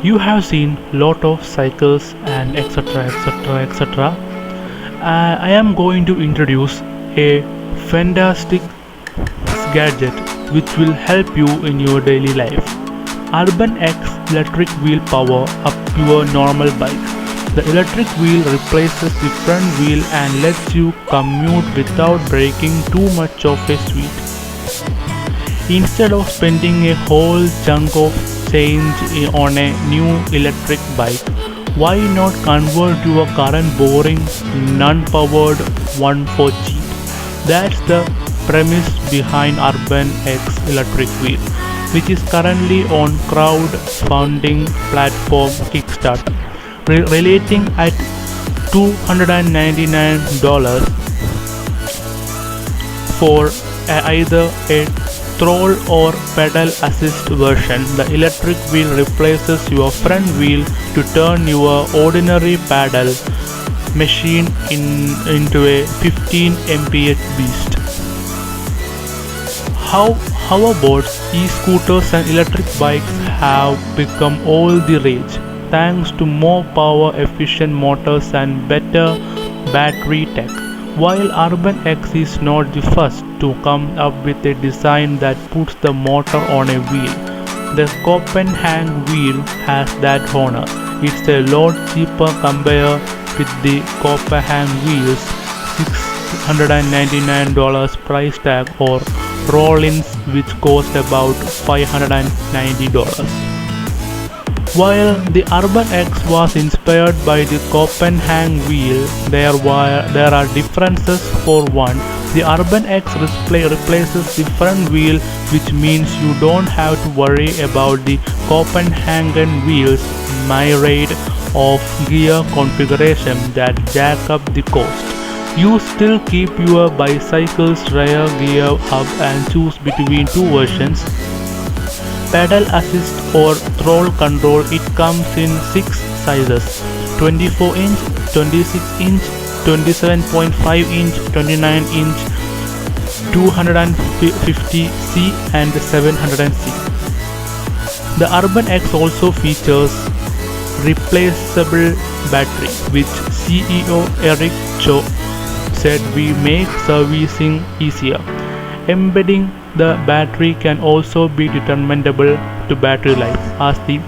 You have seen lot of cycles and etc etc etc. I am going to introduce a fantastic gadget which will help you in your daily life. Urban X electric wheel power up your normal bike. The electric wheel replaces the front wheel and lets you commute without breaking too much of a sweat. Instead of spending a whole chunk of change on a new electric bike, why not convert your current boring non-powered one for cheap? That's the premise behind Urban X electric wheel, which is currently on crowdfunding platform Kickstarter, relating at $299 for either a throttle or pedal assist version. The electric wheel replaces your front wheel to turn your ordinary pedal machine into a 15 mph beast. How hoverboards, e-scooters and electric bikes have become all the rage thanks to more power efficient motors and better battery tech. While Urban X is not the first to come up with a design that puts the motor on a wheel, the Copenhagen wheel has that honor. It's a lot cheaper compared with the Copenhagen wheels $699 price tag or Rollins which cost about $590. While the Urban X was inspired by the Copenhagen wheel, there are differences. For one, the Urban X replaces the front wheel, which means you don't have to worry about the Copenhagen wheel's myriad of gear configuration that jack up the cost. You still keep your bicycle's rear gear hub and choose between two versions. Pedal assist or throttle control, it comes in 6 sizes: 24 inch, 26 inch, 27.5 inch, 29 inch, 250C and 700C. The Urban X also features replaceable battery, which CEO Eric Cho said we make servicing easier. Embedding the battery can also be determinable to battery life, as the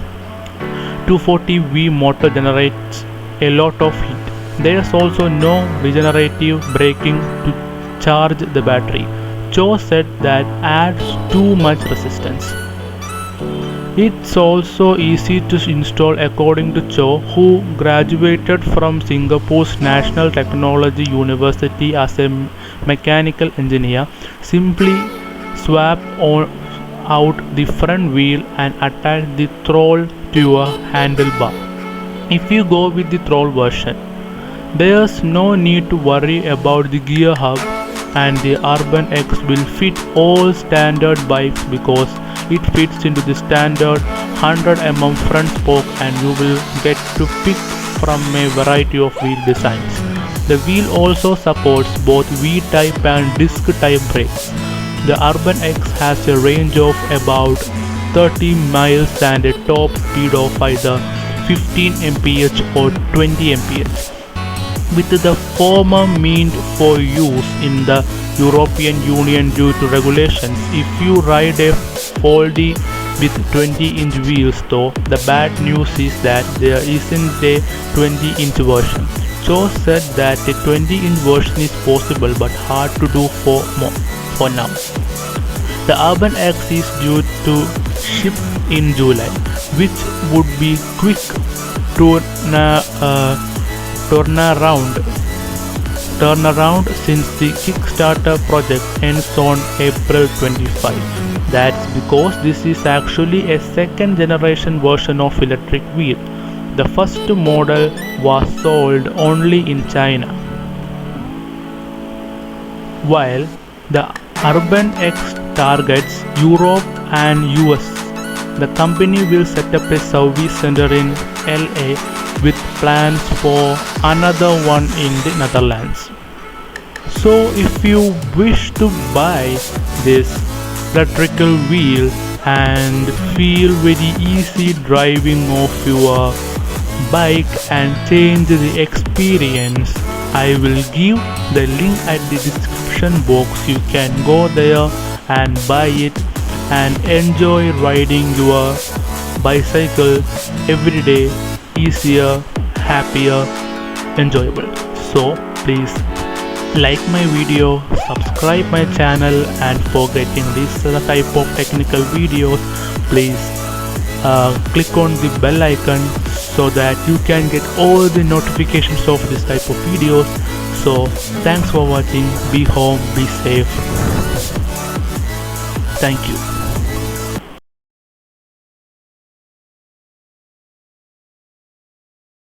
240V motor generates a lot of heat. There's also no regenerative braking to charge the battery. Cho said that adds too much resistance. It's also easy to install according to Cho, who graduated from Singapore's National Technology University as a mechanical engineer. Simply swap out the front wheel and attach the throttle to your handlebar. If you go with the throttle version, there's no need to worry about the gear hub, and the Urban X will fit all standard bikes because it fits into the standard 100mm front spoke and you will get to pick from a variety of wheel designs. The wheel also supports both V-type and disc-type brakes. The Urban X has a range of about 30 miles and a top speed of either 15 mph or 20 mph, with the former meant for use in the European Union due to regulations. If you ride a Foldy with 20-inch wheels though, the bad news is that there isn't a 20-inch version. Cho said that a 20-inch version is possible but hard to do for now. The Urban X is due to ship in July, which would be quick turnaround since the Kickstarter project ends on April 25. That's because this is actually a second generation version of electric wheel. The first model was sold only in China. While the Urban X targets Europe and US, the company will set up a service center in LA with plans for another one in the Netherlands. So if you wish to buy this electrical wheel, and feel very easy driving off your bike and change the experience. I will give the link at the description box. You can go there and buy it and enjoy riding your bicycle every day, easier, happier, enjoyable. So please like my video, subscribe my channel, and for getting this type of technical videos, please click on the bell icon so that you can get all the notifications of this type of videos. So thanks for watching. Be home, be safe. Thank you.